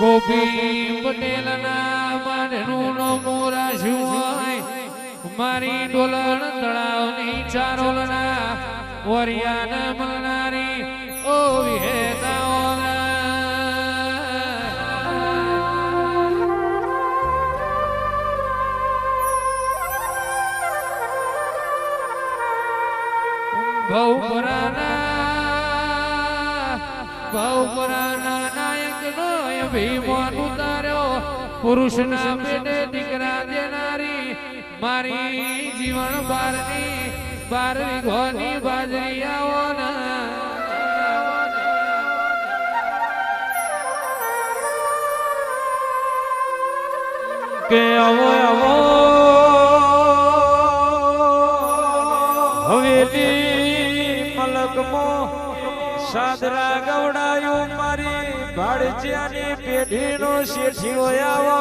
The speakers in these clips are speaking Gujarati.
ગોપી પટેલ ના માનનું મોરા હોય મારી ડોલણ તળાવની ચારોલના વરિયાના મળનારી ઓ વિહેતાઓના ભવપરાના નાયકનો અભિમાન ઉતાર્યો પુરુષના પેટે દીકરા દેનારી મારી જીવન બારની 12 વીઘોની બાજરી આવોના કે આવો આવો હવેલી મલકમો સાદરા ગવડાયું મારી ભાડચિયાની પેઢીનો શેઠિયો આવો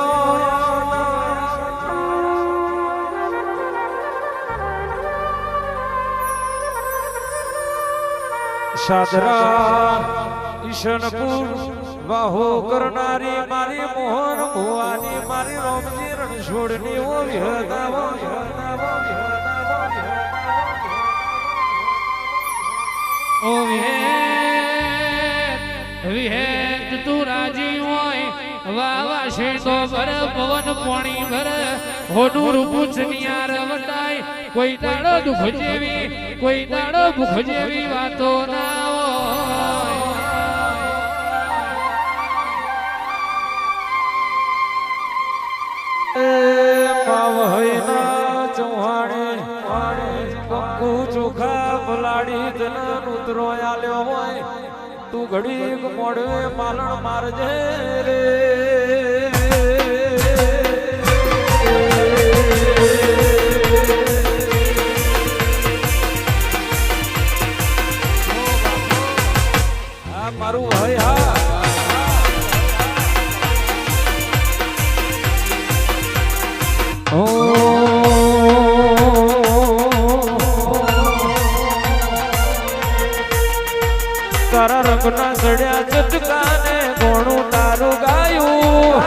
સાદરા ઈશનપુર વાહો કરનારી મારી મોહન ભુવાની મારી રોમજી રણછોડની ઓ વિહતાવો ઓ વિહેત તું રાજી હોય વાવા છે તો ભર પવન પાણી ભર હોનું રૂપું નિયાર વટાય કોઈ દાડો દુઃખ જેવી કોઈ દાડો ભૂખ જેવી વાતો ના ઉતરો આલ્યો હોય તું ઘડીક મોડવે માલણ મારજે રે હા મારું ભાઈ હા તારા રંગના સડ્યા ચટકાને ઘોણું તારું ગાયું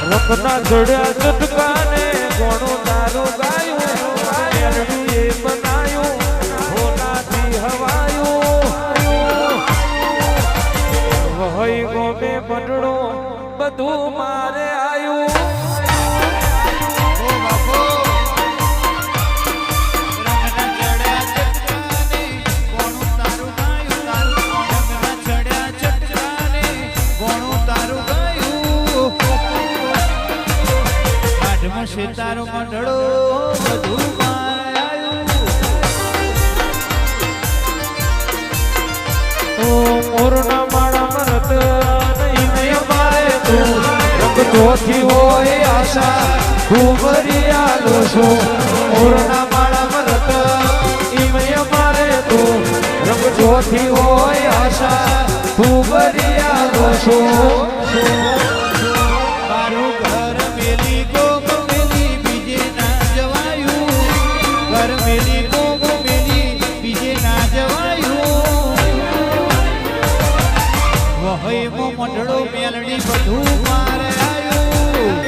રંગના સડ્યા ચટકાને ઘોણું તારું ગાયું મેરડીએ બનાયું હોનાથી હવાયું વહઈ ગોમે બનડો બધું મારે આયું તારો મંડળો બધું ઓ મોરના માળા મરત નહીં અમારે તું રંગ જોથી હોય આશા ખુબરિયા દોષો મોરના માળા મરત ઈમે અમારે તું રંગ જોથી હોય આશા ખુબરિયા દોષો મંડળો મેલડી બધું મારે આવ્યું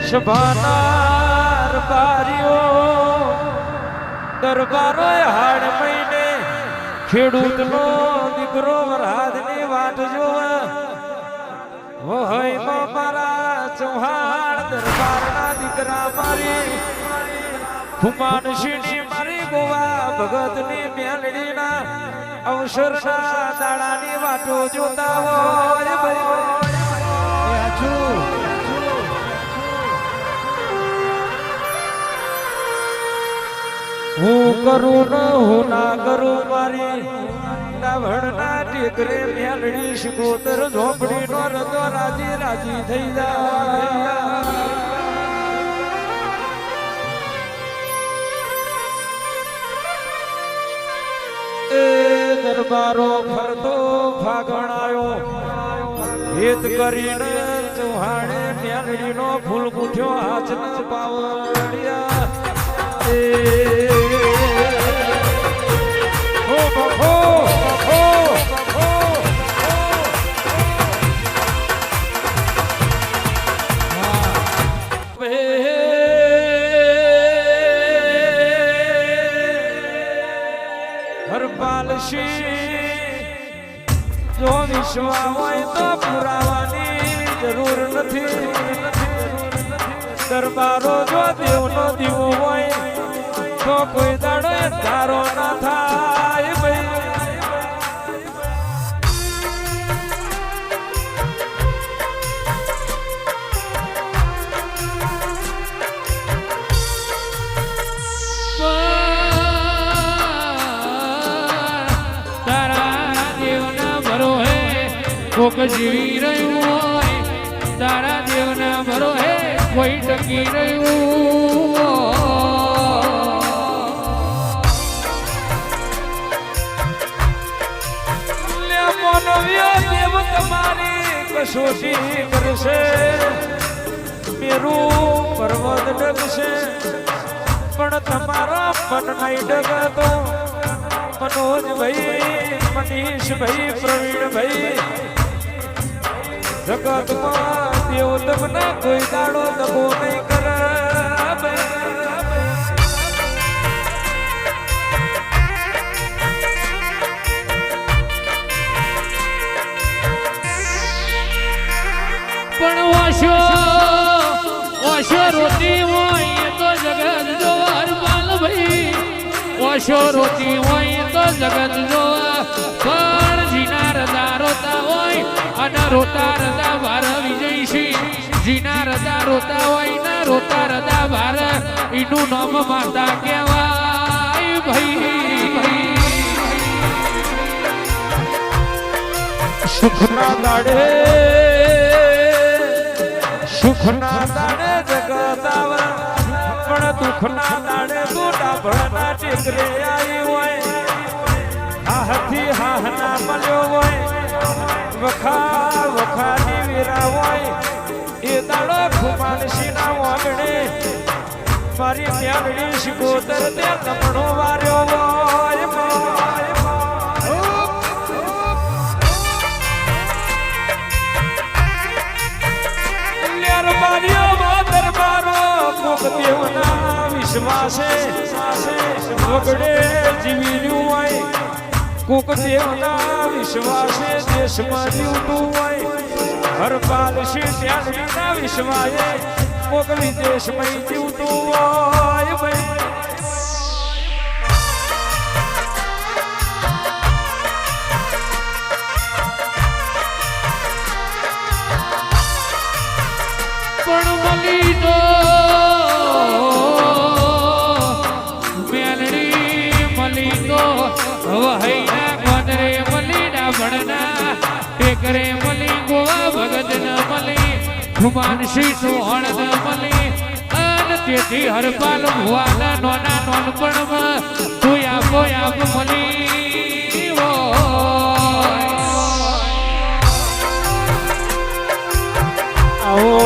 શભાનાર બારીઓ દરબારો હાડ મહિને ખેડૂતનો દીકરો વરહાદની વાટ જોવા વહઈ મારા ચૌહાણ દરબારના દીકરા મારી ખુમાનસિંહની મારી ગોવા ભગતની મેલડીના અવસરના દાડાની વાતો જોતા હોય હું કરું ન હું ના કરું મારી ડાભણના ટેકરે મેલડી શિકોતર ઝોપડીનો રતો રાજી રાજી થઈ જાય એ દરબારો ફરતો ફાગણાયો હેત કરીને ચૌહાણે મેલડીનો ફૂલ ગુથ્યો હાથના પાવડિયા એ હો બખો બખો બખો હરપાલશી જો વિશ્વા હોય તો પુરાવાની જરૂર નથી દરબારો જો દેવનો દીવો હોય તો કોઈ દાડો તારો ના થાય ભાઈ કોક જીવી રહ્યું હોય તારા દેવના ભરો હે કોઈ ટકી રહ્યું દેવ તમારી કસોટી કરશે મેરું પર્વત ડગશે પણ તમારા મન નહીં ડગતો મનોજભાઈ મનીષભાઈ પ્રવીણભાઈ જગતમાં દેવ તમને કોઈ દાડો દબો નહીં કરે પણ ઓશો રોતી હોય તો જગત જો હરપાલ ભાઈ ઓશો રોતી હોય તો જગત જો પણ જીના રદા રોતા હોય અને રોતા રદા ભાર વિજયસિંહ જીના રદા રોતા હોય ને રોતા રદા ભાર એનું નામ માતા કહેવાય ભાઈ સુખના દાડે જગત આવે પણ દુઃખના દાડે તું ડાભણના ટેકરે આવી હોય હાથી હાહના મળ્યો હોય વખાની વીરા હોય એ દાડો ખુમાનસીના વાગણે મારી મેલડી શિકોતર તે તમણો વાર્યો હોય દરબારો કોક દેવના વિશ્વાસે વગડે જીવી રહ્યું હોય કોક દેવના વિશ્વાસે દેશમાં જીવતું હોય હરપાલશી ત્યાંના વિશ્વાસે કોક વિદેશમાં જીવતું હોય ભાઈ પણ મળી તો મેલડી મળી તો વહૈના કોદરે મળી ડાભણના ટેકરે મળી ગોવા ભગત ન મળી ખુમાનસી સોહણ ન મળી અને તેથી હરપાલ ભુવાના નોના નોનપણમાં તું આપો આપ મળી આવો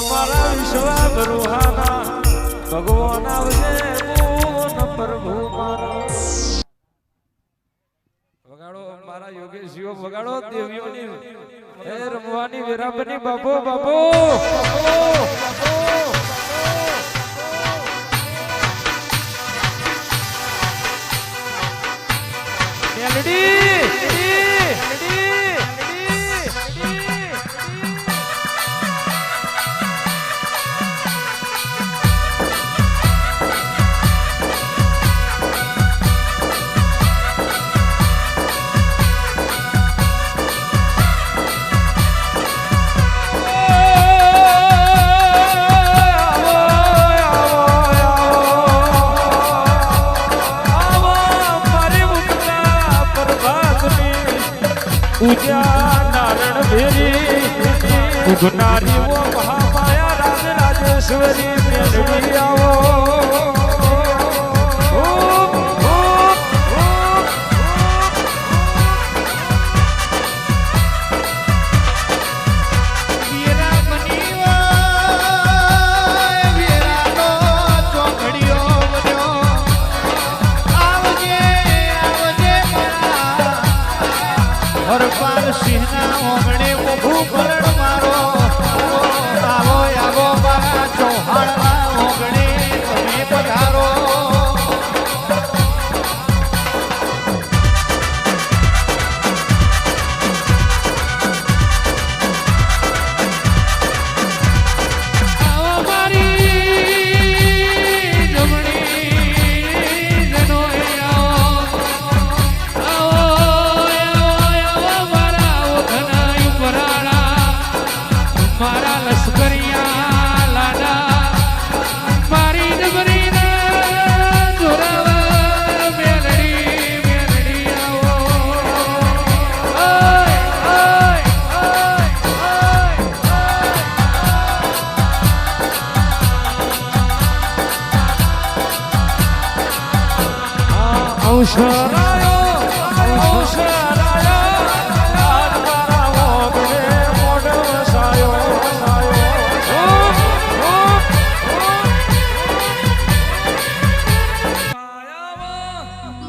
મારા વિશ્વા બરુહાના ભગવાન આવજે પ્રભુ વગાડો મારા યોગેશીઓ વગાડો દેવીઓની હે રમવાની વેરાબની બાપો બાપો મેલડી નારાયણ ભેરી ઉગનારી ઓ મહામાયા રાજ રાજેશ્વરી મેળવી આવો હરપાલ સિંહના ઓગણે ઊભું કરણ મારો આવો આવો બાબા ચૌહાણના ઓગણે તમે પધારો આવો મારી જમણી જનોય આવો મારા લશ્કરિયા લાડા મારી ડબરી જોરાવા મેલડી આવો અવસરાયો અવસરાયો આજ મારા ઓગણે મોઢ વસાયો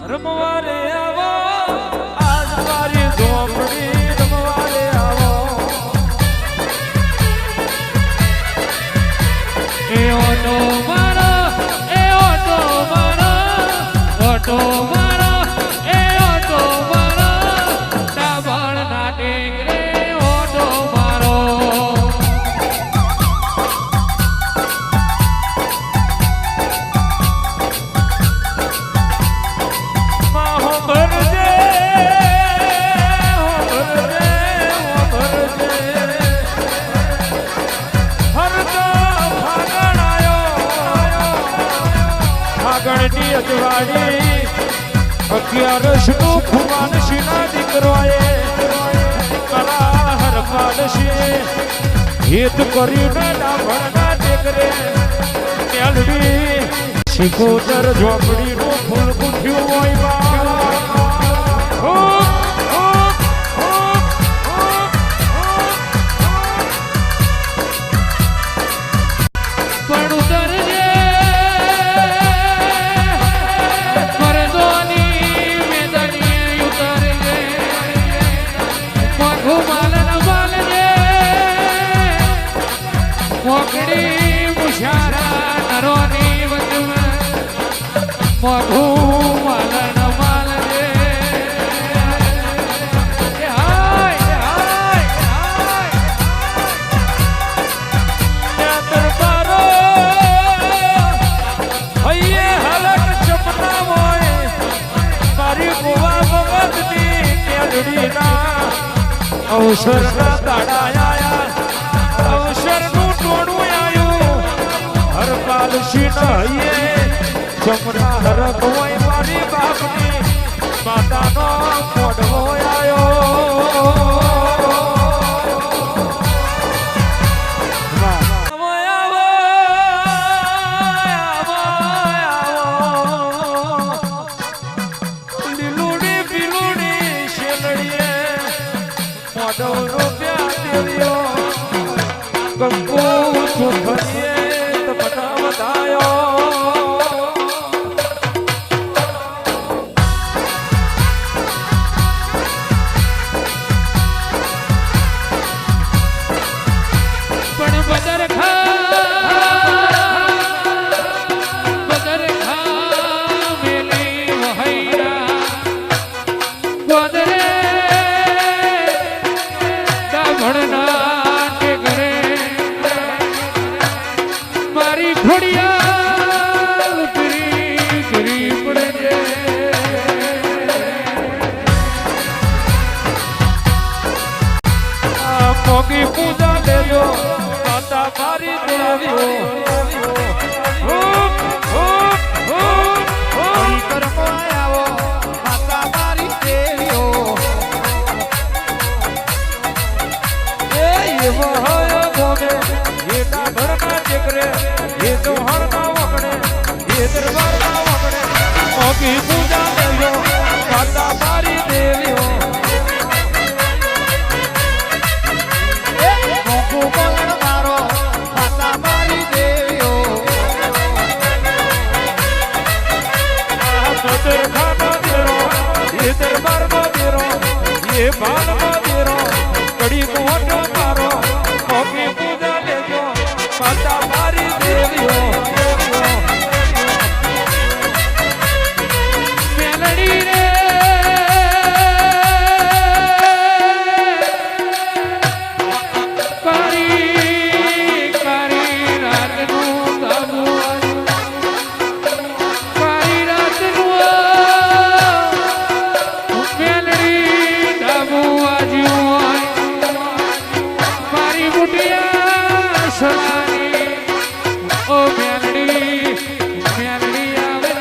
રમવા રે આવો આજ મારી ઝોપડી રમવા રે આવો એ ઓટો મારો એ ઓટો મારો ઓટો મારો એ ઓટો મારો ડાબળ ના ટેકરે ઓટો મારો માહો ભરજે હો ભરજે હરતો ફાગણ આયો ફાગણની અજવાળી 11 નું ખુમાન શીના દીકરોએ કરા હરપાલ શી હેત કરીને ડાભણના ટેકરે મેલડી શિકોતર ઝોપડીનું ફૂલ ગુથ્યું હોય બા પણ ઉતરજે મરદોની મેદની ઉતરજે મોઘું માલન માલજે મોકડી મુશારા નરોની વચમાં મોઘું માલન માલજે હાય હાય હાય દરબારો હૈયે હલક ચપના હોય મારી ગોવા ભગતની મેલડીના અવસરના દાડા આયા અવસરનું ટોણું આયું હરપાલ સિંહ હૈયે ચમના હરક હોય મારી બાપની માતાનો મોઢો આયો લીલુડી પીલુડી શેલડીએ મોઢવનો પ્યાર દેવ્યો કંકુ સુખડીએ તપટા વધાયો મોગી પૂજા લેજો માતા મારી દેવીઓ મોગું પલણ મારો માતા મારી દેવીઓ દરખાનો દેરો એ દરબારનો દેરો એ બાલનો દેરો કડી કોટો મારો મોગી પૂજા લેજો માતા મારી દેવીઓ મેલડી રે કરી કરી રાતનું ધાબું કરી રાતનું મેલડી ધાબું વાજ્યું મારી બુટિયા સલાની ઓ મેલડી મેલડી આવે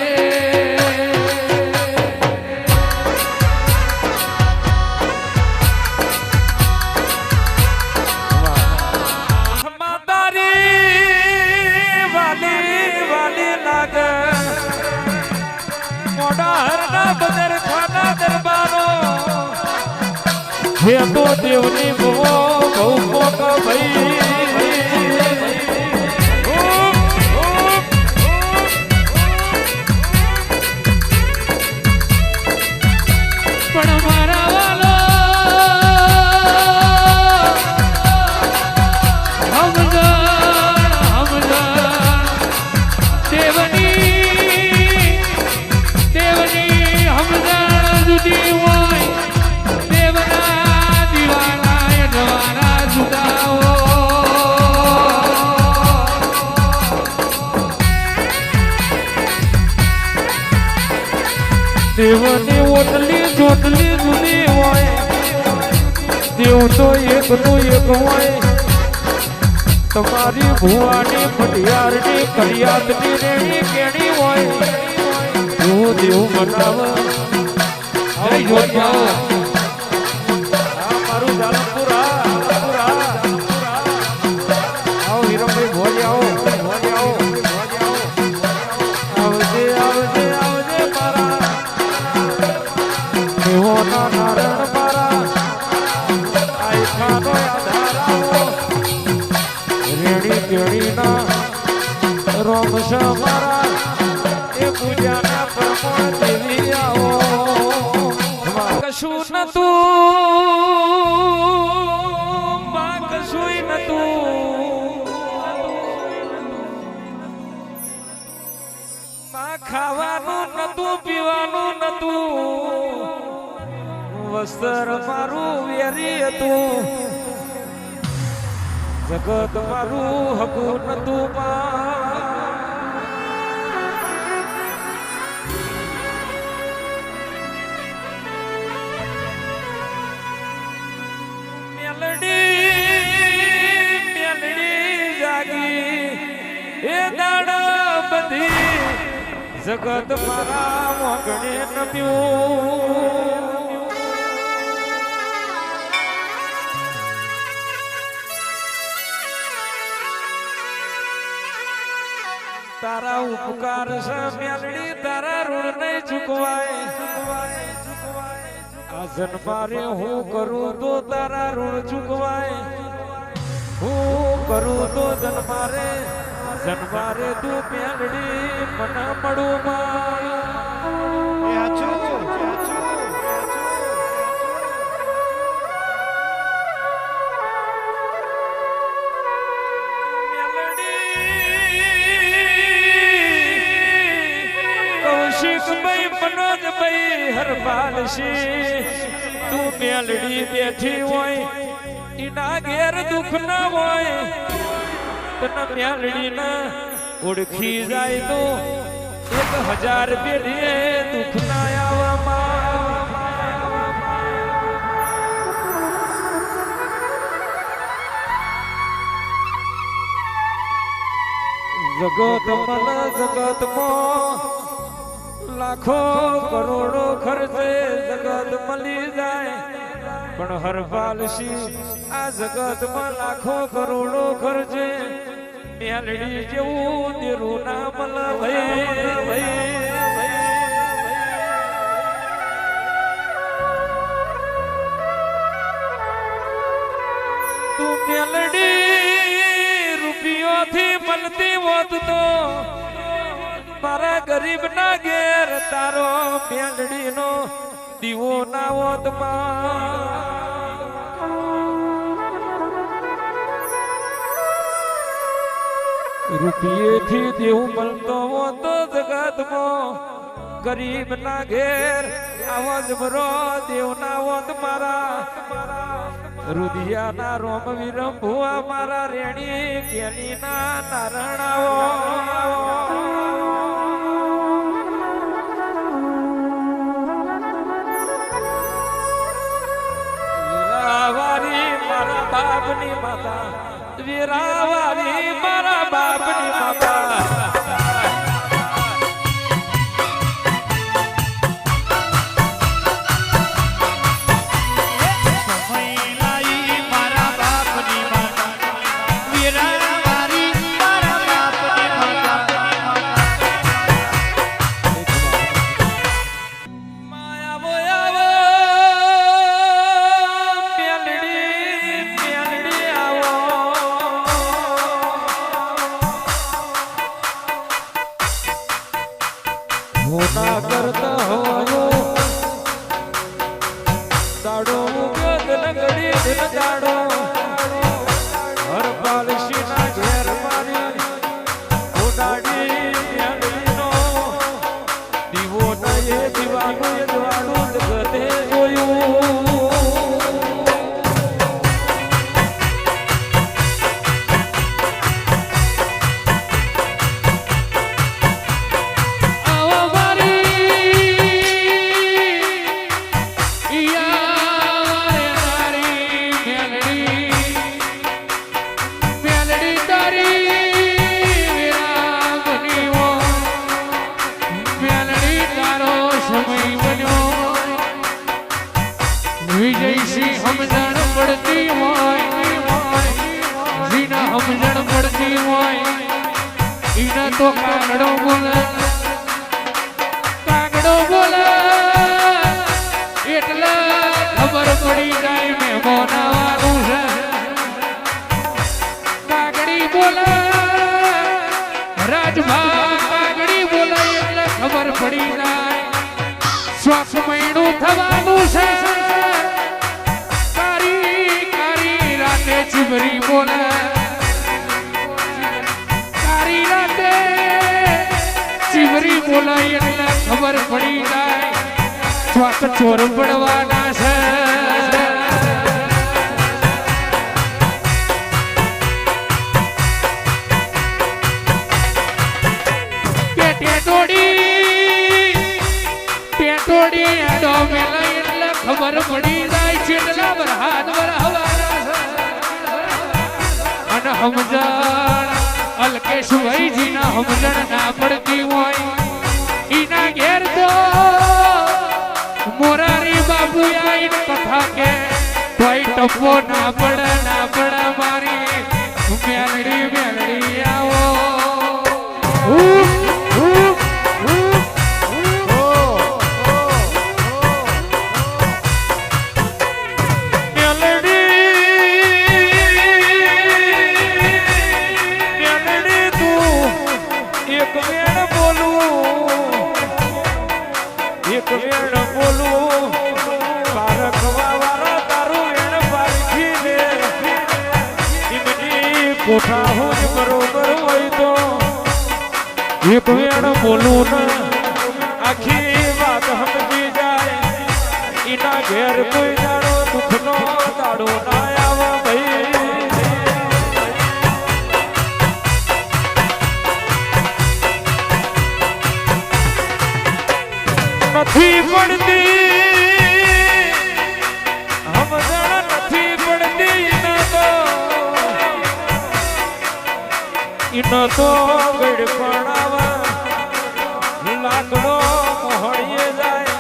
માતારી વાલી વાલી લાગે મોડા હરના બદર ખાના દરબારો હે તો દેવની બહુ બહુ મોક ભાઈ પણ મારા વાલો હમદણ દેવની હમદણ જુદી હોય દેવના દિવાના દ્વારા જુદા દેવની ઓટલી ચોટલી જુદી હોય દેવ તો એકનું એક હોય તમારી ભુવાની ફટિયારની કરિયાતની રેણી કેણી હોય એવું દેવ મનાવ જય જોજાઓ મારું જાલમપુર આવો હીરાભાઈ ભોજ આવો આવજે આવજે આવજે મારા દેવોના નારણ મારા આયખાનો આધાર આવો રેણી કેણીના રોમ મારા એ પૂજાના પ્રમાણ દેવી આવો કશું નતું માં કશું નતું માં ખાવાનું નતું પીવાનું નતું વસ્ત્ર મારું વેરી હતું જગત મારું હકું નતું મેલડી જાગી એ દાડા બધી જગત મારા મોગણે નમ્યું તારા ઉપકાર છે મેલડી તારા ઋણ નહીં ચૂકવાય આ જન્મારે હું કરું તો તારા ઋણ ચૂકવાય હું કરું તો જન્મારે તું મેલડી મને મળું કૌશિકભાઈ મનોજભાઈ હરપાલસી તું મેલડી બેઠી હોય એના ઘેર દુઃખ ના હોય તને મેલડી ના ઓળખી જાય તો 1000 પેઢીએ દુઃખ ના આવવામાં જગત મન જગતમાં લાખો કરોડો ખર્ચે જગત મળી જાય પણ હરપાલસી આ જગતમાં લાખો કરોડો ખર્ચે મેલડી જેવું દેરું ના મલ ભાઈ હોત તો મારા ગરીબ ના ઘેર તારો મેલડી નો દીવો ના હોત રૂપિયેથી દેવું મળતો હોત જગતમાં ગરીબ ના ઘેર આવો જબરો દેવ ના હોત મારા રુધિયાના રોમ વિરમ ભુવા મારા રેણી કેની ના નારણાઓ વીરાવારી મારા બાપની માતા વીરાવારી મારા બાપની માતા હોના કરતા હોવો દાડો મુગદ નગડી દિન દાડો હર પાલસી ના ઘેર મારી ઓડાડી યાદીનો દીવો ના એ દીવાનું એ દ્વાડું જગતે જોયું વિજયસિંહ સમજણ પડતી હોય જીના સમજણ પડતી હોય ઈના તો કાગડો બોલે એટલે ખબર પડી જાય મહેમાન આવવાનું છે કાગડી બોલે રાજભા કાગડી બોલે એટલે ખબર પડી જાય શ્વાસ મહિનું થવાનું છે ચીબરી બોલે તારી રાતે ચીબરી બોલે એટલે ખબર પડી જાય શ્વાસ ચોર પડવાના છે ટેટોડી એડો મેલે એટલે ખબર પડી જાય ચેટલા વરહાદ વરહવાના છે સમજણ અલ્કેશભાઈજી ના સમજણ ના પડતી હોય ઈના ઘેર તો મોરારી બાબુ આઈને કથા કે કોઈ ટપ્પો ના પડે મારી મેલડી આવો એક વેણ બોલું પારખવા વાળા તારું વેણ પારખીને એમની કોઠા હું બરોબર હોય તો એક વેણ બોલું ને આખી વાત સમજી જાય એના ઘેર કોઈ દાડો દુઃખનો દાડો ના આવે ભાઈ નથી પડતી સમજણ નથી પડતી ઇનો તો ગડપણાવા લાકડો મોહળીએ જાય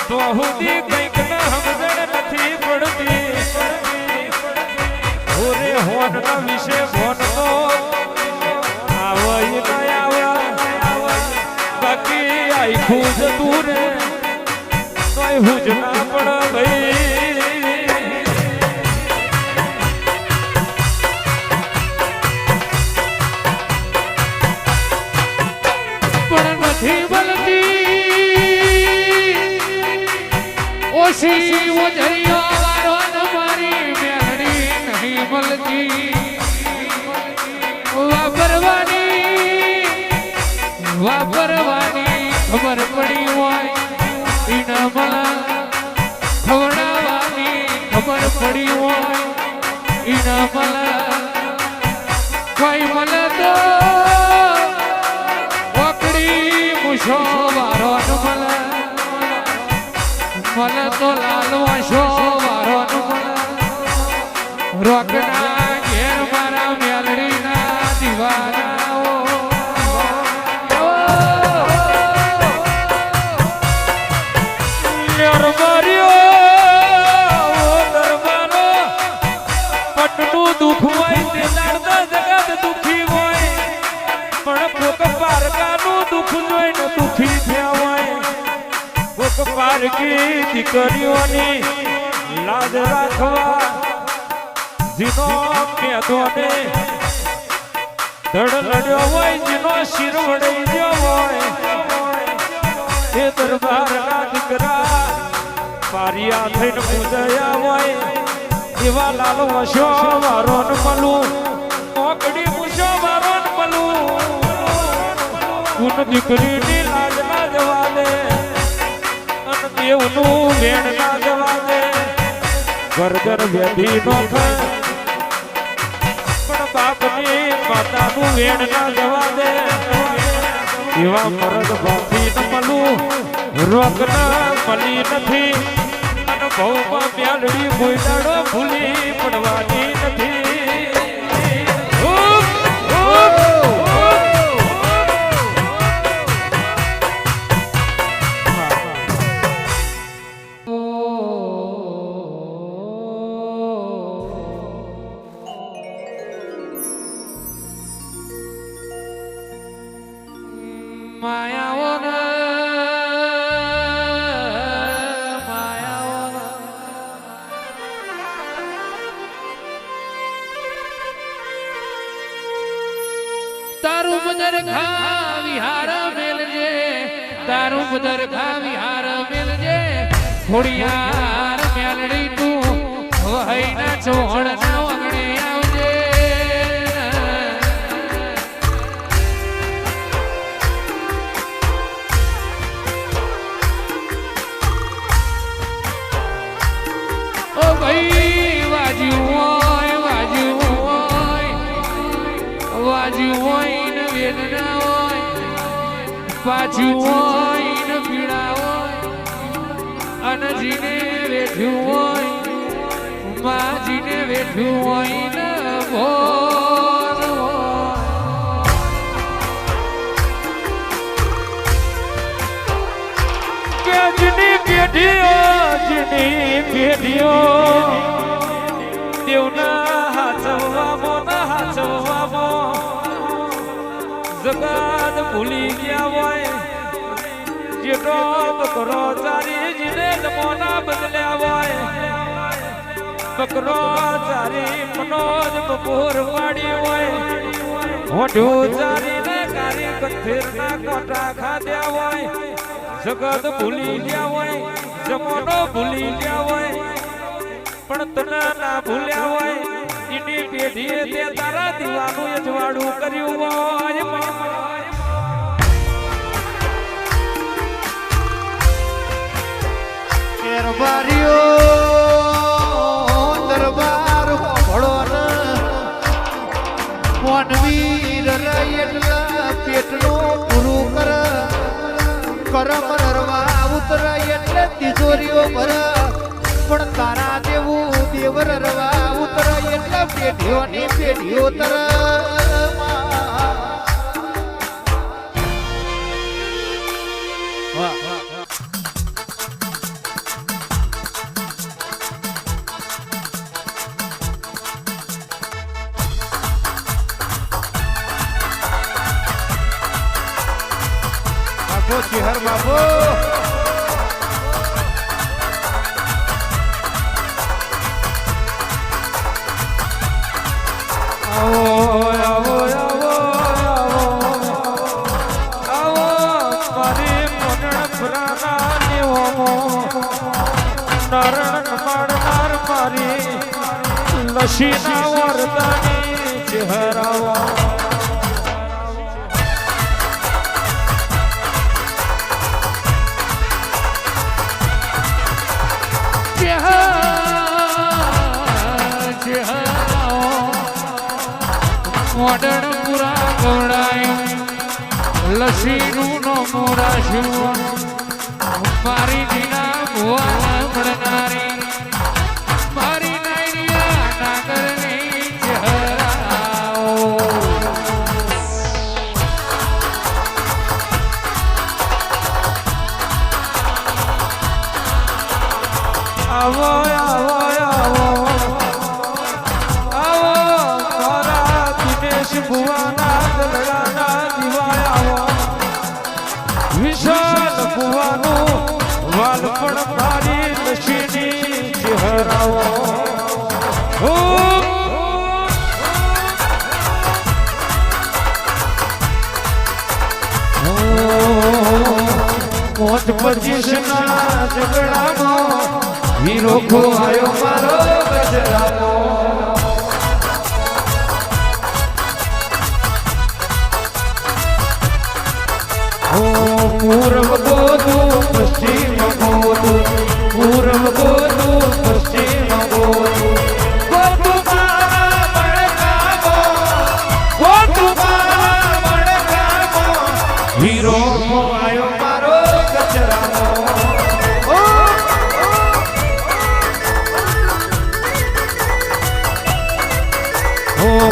તો હુદી કંઈક ના સમજણ નથી પડતી ઓરે હોન ના વિશે ભોન તો આવે ના આવે બાકી આઈ ખુજ તું રે તોય હુજ ના પડ ભાઈ નથી મળતી ઓછી ઓજરીઓ વારો મારી મેળડી નહીં મળતી વાપરવાની ખબર પડી હોય ઈના મલા ખવડાવવાની ખબર પડી હોય ઈના મલા કોઈ મળે તો વકડી મૂછો વારો મળે મળે તો લાલ વાંશો વારો મળે રોકના ઘેર મારા મેલડીના દીવાના દુઃખ હોય તે દાડતા જગત દુઃખી હોય પણ કોક પારકાનું દુઃખ જોઈને દુઃખી થયા હોય કોક પારકી દીકરીઓની લાજ રાખવા જીનો મેદોને ધડ લડ્યો હોય જીનો શિર વળી ગયો હોય એ દરબારના દીકરા પારિયા થઈને પૂજયા હોય એવા લાલ વશો મારો ન મળું મોકડી મૂછો મારો ન મળું કુન દીકરીની લાજ ના જવા દે અન દેવનું વેણ ના જવા દે ઘર ઘર વેધી નો ખાય પણ બાપની માતાનું વેણ ના જવા દે એવા મરદ ભાથી ન મળું રોક ના મળી નથી બહુમાં મ્યાલડી કોઈ દાડો ભૂલી પડવાની નથી તારું બદર ખા વિહાર મેલજે તારું બદર ખા વિહાર મેલજે ખોડિયાર મેલડી તું વહઈના ચોહણ ના વગડે આવજે ઓ ભાઈ વાજ્યું હોય ને વેદના હોય પાછું હોય ને પીડા હોય અને જીને વેઠ્યું હોય માજીને વેઠ્યું હોય ને ભોર કે જીની પેઢીઓ દેવના હાચવવામાં જગત ભૂલી ગયા હોય જેટલો બકરો ચારી જીને જમોના બદલ્યા હોય બકરો ચારી મનોજ બપોર વાડી હોય હોઠું ચારીને કારી કંઠેરના કોટા ખાધ્યા હોય જગત ભૂલી ગયા હોય જમોનો ભૂલી ગયા હોય પણ તને ના ભૂલ્યા હોય એની પેઢીએ તે તારા દીવાનું અજવાળું કર્યું હોય દરબાર હોળો મોનવીર એટલા પેટનું પૂરું કરમ રરવા ઉતર એટલે તિજોરીઓ ભર પણ તારા દેવું દેવર રવા ઉતર એટલે પેઢીઓની પેઢીઓ તર ચિહર બાબુ ડફરાના દેવો નરણ મારનાર મારી લસીના વરદાની ચહેરાવા મોડણ પૂરા ગવડાયું લસીનું નો મોરાશું મારી દીના ભુવાના મળનારી મારી નાયરિયા નાગરની ચહેરાઓ આવો આવો આવો આવો મારા દિનેશ ભુવાના દલડાના દિવાયા વિશાલ ભુવાનું વાલપણ મારી લક્ષ્મીની ચહેરાવો મોત 25 ના ઝઘડામાં હીરો ખોવાયો મારો ગજરાનો પૂર્વ ગોતું પશ્ચિમ ગોતું પૂર્વ ગોતું પશ્ચિમ ગોતું ગોતું મારા બળકામો ગોતું મારા બળકામો હીરો ખોવાયો મારો ગજરાનો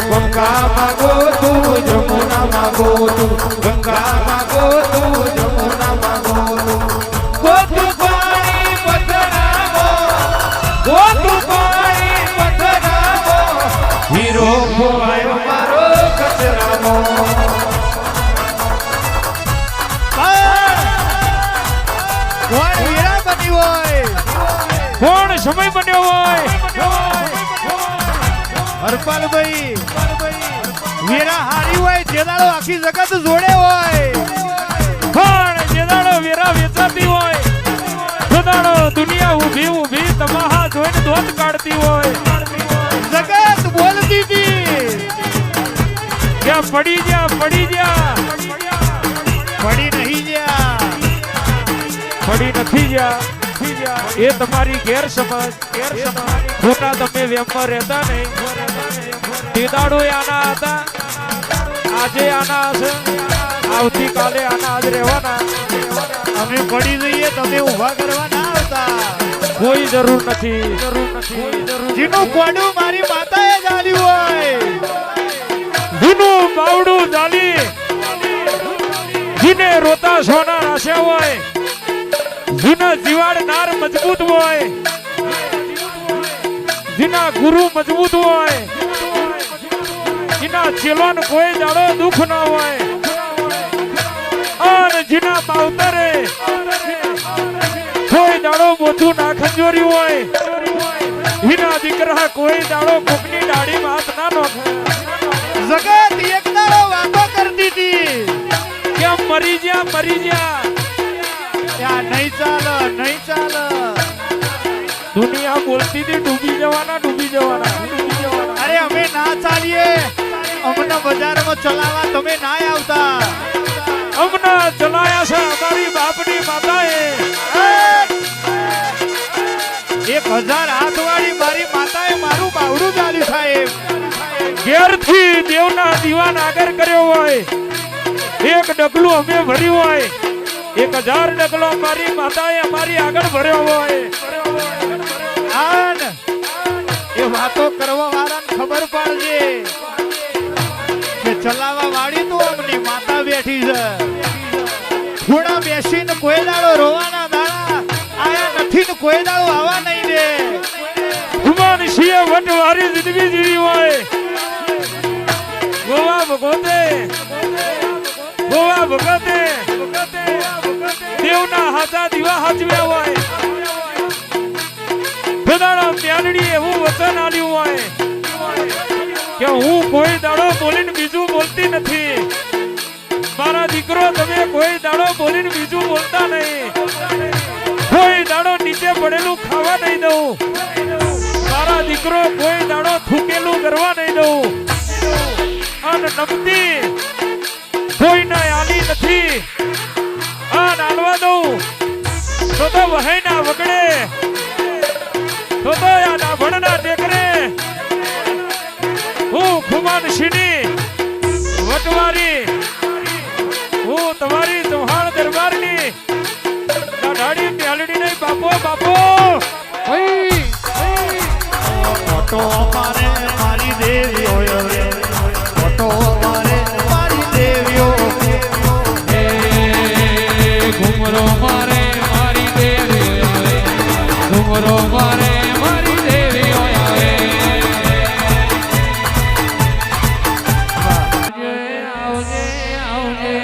ગંગા માગો તું જમુના માગો તું ગંગા માગો તું જમુના માગો તું ગોતું પાણી પથરાવો ગોતું પાણી પથરાવો હીરો ખોવાયો મારો કચરાવો કોણ હીરા બની હોય કોણ સમય બન્યો હોય હરપાલભાઈ વીરા હારી હોય જે દાડો આખી જગત જોડે હોય પણ જે દાડો વેરા વેચાતી હોય તે દાડો દુનિયા ઊભી ઊભી તમાહા જોઈને દોત કાઢતી હોય જગત બોલતી હતી કે પડી જા પડી નહીં ગયા પડી નથી જા એ તમારી ગેરસમજ ખોટા તમે વેમમાં રહેતા નહીં તે દાડો આના હતા આજે આના હશે આવતીકાલે આના આજ રહેવાના અમે પડી જઈએ તમે ઊભા કરવા ના આવતા કોઈ જરૂર નથી જેનું કોડું મારી માતાએ જાળ્યું હોય જૂનું બાવડું જાલી જીને રોતા સોના રાશ્યા હોય જીના જીવાડ નાર મજબૂત હોય જીના ગુરુ મજબૂત હોય જીના ચેલોન કોઈ દાડો દુઃખ ન હોય અને જીના માવતરે કોઈ દાડો મોઢું ના ખંજોર્યું હોય જીના દીકરા કોઈ દાડો કોકની દાઢી હાથ ના નોખે જગત એક દાડો વાતો કરતી હતી કે મરી જા નહીં ચાલ દુનિયા બોલતી હતી ડૂબી જવાના અરે અમે ના ચાલીએ અમને બજારમાં ચલાવવા તમે ના આવતા અમને ચલાયા છે અમારી બાપની માતાએ 1000 હાથવાળી મારી માતાએ મારું બાવડું ચાલ્યું સાહેબ ઘેરથી દેવના દીવાન આગળ કર્યો હોય એક ડગલું અમે ભર્યું હોય 1000 ડગલો મારી માતાએ અમારી આગળ ભર્યો હોય આન એ વાતો કરવા વાળાને ખબર પડશે કે ચલાવવા વાળી તો અમની માતા બેઠી છે થોડા બેસીને કોઈ દાડો રોવાના દાડા આયા નથી ને કોઈ દાડો આવા નહીં દે હુમાન સિંહ વટવારી જિંદગી જીવી હોય ગોવા ભગતે દેવના હાથા દીવા હાચવ્યા હોય બધાના પ્યાલડી એવું વચન આલ્યું હોય કે હું કોઈ દાડો બોલીને બીજું બોલતી નથી મારા દીકરો તમે કોઈ દાડો બોલીને બીજું બોલતા નહીં પડેલું ખાવા નહીં દઉં, તારા દીકરો કોઈ દાડો થૂકેલું કરવા નહીં દઉં, અને નમતી કોઈને આલી નથી, આ નાલવા દઉં તો વહાઈના વગડે, તો આ નાભણના ટેકરે હું ખુમાનસિંહની વટવારી, હું તમારી ચૌહાણ દરબારની દાઢાડી પ્યાલડી નહીં બાપો બાપો. મોટો અમારે મારી દેવીઓ રે, મોટો અમારે મારી દેવીઓ, હે ઘુમરો મારે મારી દેવીઓ આવે, ઘુમરો મારે મારી દેવીઓ આવે. આવજે આવજે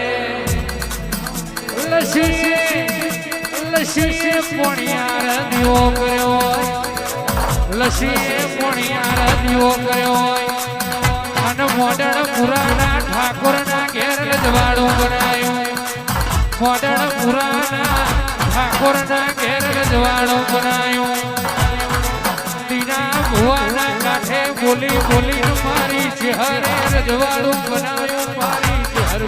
લસીએ પોણિયાર દીવો કર્યો, લસીએ પોણિયાર દીવો કર્યો, અને મોડણ પુરાના ઠાકોરના ઘેર રજવાડું બનાવ્યું, મોડણ પુરાના ઠાકોરના ઘેર રજવાડું બનાવ્યું. દીના ભુવાના કાંઠે બોલી બોલીને મારી ચહેરે રજવાડું બનાવ્યું, મારી ચહેર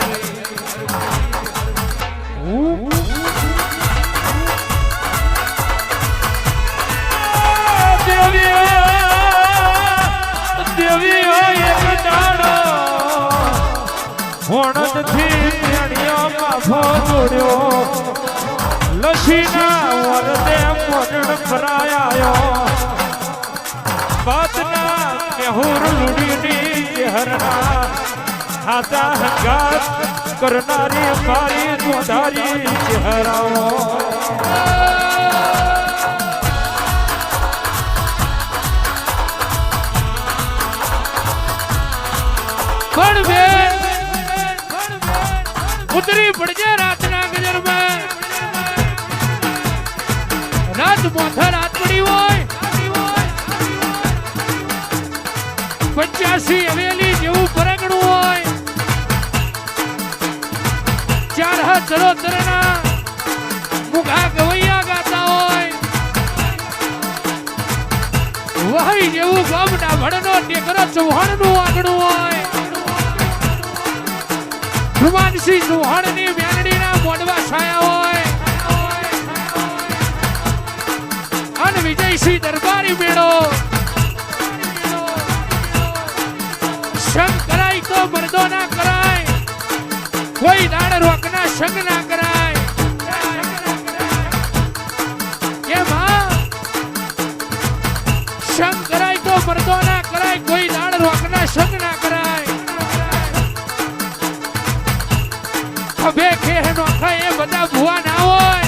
દેવીઓ એક દાડો હોણથી પ્યાણીઓમાં ભોગડ્યો, લસીના વરદે મોડણ ફરાયો, બાદના મેહુર લુડીની ચહેરના હાથા હંગાત કરનારી મારી દોધારી ચહેરાઓ. ઉતરી પડજે રાતના ગજરમાં, રાત મોથા રાત પડી હોય, 85 હવેલી જેવું પરગણું હોય, 4 હાથ ચરોતરના મુઘા ગવૈયા ગાતા હોય, વહાઈ જેવું ગામના ભણનો ટેકરો ચૌહાણનું આગણું હોય, હનુમાનસિંહ ચૌહાણની મ્યાનડીના મોડવા છાયા હોય, અને વિજયસિંહ દરબારી મેળો સંગ કરાય તો મર્દો ના કરાય, કોઈ દાડ રોકના સંગ ના કરાય. કેમ સંગ કરાય તો મર્દો ના કરાય, કોઈ દાડ રોકના સંગ ના કરાય. ખભે ખેહ નોખા એ બધા ભુવા ના હોય,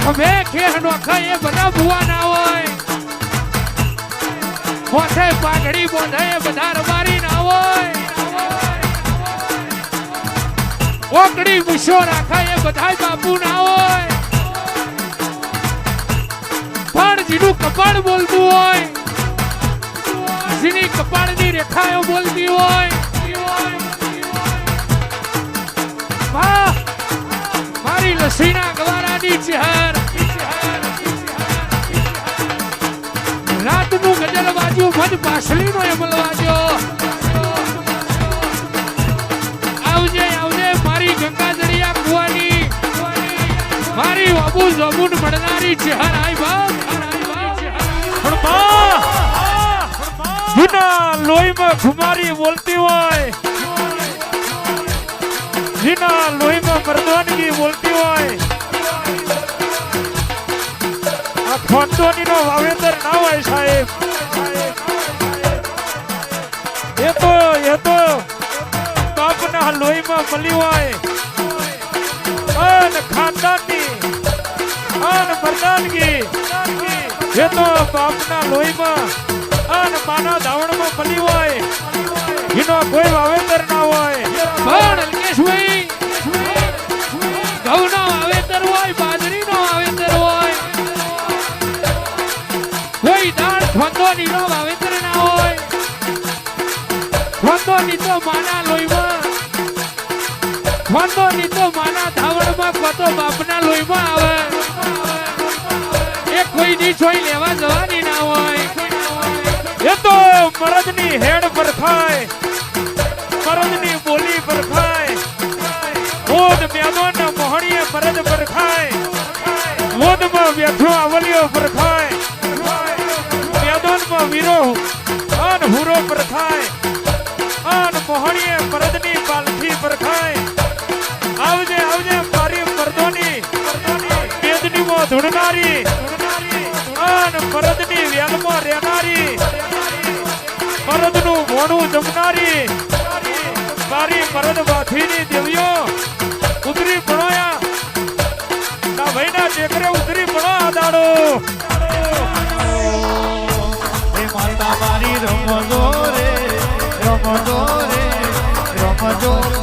ખભે ખેહ નોખા એ બધા ભુવા ના હોય, મોથે પાઘડી બોંધે એ બધા રબારી ના હોય, ઓકડી મૂછો રાખા એ બધા બાપુ ના હોય, પણ જેનું કપાળ બોલતું હોય, જેની કપાળની રેખાઓ બોલતી હોય, મારી લસીના ગવારાની ચહેર, રાતનું ગજલ વાજ્યું, મધ પાસલીનો અમલ વાજ્યો. આવજે આવજે મારી ગંગાધરિયા કુવાની, મારી વાબુ જમુન મળનારી ચહેર આઈ બાપ. જીના લોહીમાં ખુમારી બોલતી હોય, જીના લોહીમાં મર્દાનગી બોલતી હોય, આ ખોટોનીનો વાવેતર ના હોય સાહેબ, એ તો બાપના લોહીમાં મળી હોય, અને ખાનદાનની અને મર્દાનગી એ તો બાપના લોહીમાં અને માના ધાવણમાં મળી હોય, એનો કોઈ વાવેતર ના હોય. પણ અલ્કેશભાઈ ઘઉંનો વાવેતર હોય, બાજરીનો વાવેતર હોય, કોઈ દાળ ખોંદોનીનો વાવેતર ના હોય, ખોંદોની તો માના લોહીમાં ખોટો ની તો માના ધાવણમાં કોતો બાપના લોહીમાં આવે એ કોઈ ની છોઈ લેવા જવાની ના હોય એ તો મરદની હેડ પર ખાય મરદની બોલી પર ખાય મોદ મેદોના મોહણીએ મરદ પર ખાય મોદમાં વ્યથો આવલિયો પર ખાય મેદોનમાં વીરો અન હુરો પર ખાય અન મોહણીએ મરદની પાલખી પર ખાય આવજે આવજે મારી મર્દોની મેદની મો ધૂણનારી અન મરદની વેલમાં રહેનારી મરદનું મોણું જમનારી મારી મરદ વાથીની દેવીઓ ઉતરી ભણોયા ના ભાઈના દેખરે ઉતરી ભણો આ દાડો હે માતા મારી રમજો રે રમજો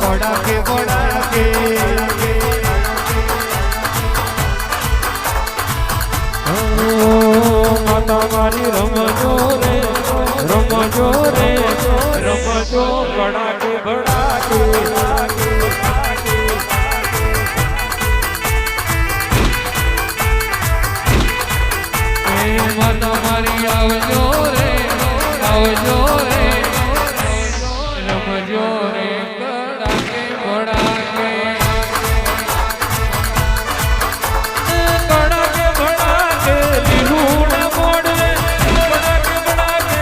બડાકે બડાકે માતા મારી રમજો રે રમજો ભડાકે ભડાકે માતા મારી આવજો રે રમજો રે કડાકે ભડાકે ભડાકે ભડાકે લીલું મોડવે ભડાકે ભડાકે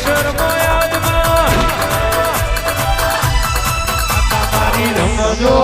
શરમોયાદમાં મારી રમજો